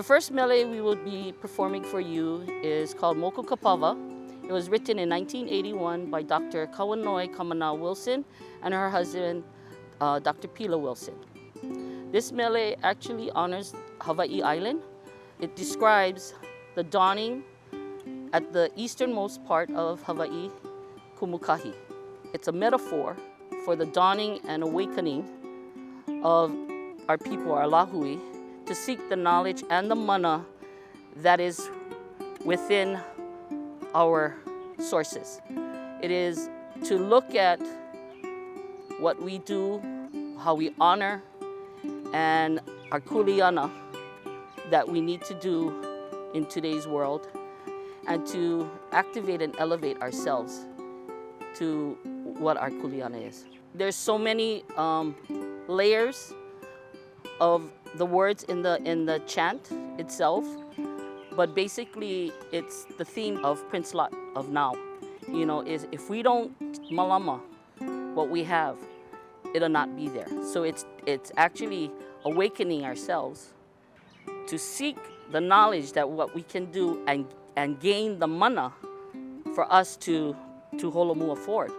The first mele we will be performing for you is called Moku Kapava. It was written in 1981 by Dr. Kawanoi Kamana Wilson and her husband, Dr. Pila Wilson. This mele actually honors Hawaii Island. It describes the dawning at the easternmost part of Hawaii, Kumukahi. It's a metaphor for the dawning and awakening of our people, our lahui, to seek the knowledge and the mana that is within our sources. It is to look at what we do, how we honor, and our kuleana that we need to do in today's world, and to activate and elevate ourselves to what our kuleana is. There's so many layers of the words in the chant itself, but basically it's the theme of Prince Lot of now. You know, is if we don't malama what we have, it'll not be there. So it's actually awakening ourselves to seek the knowledge that what we can do and gain the mana for us to holomua forward.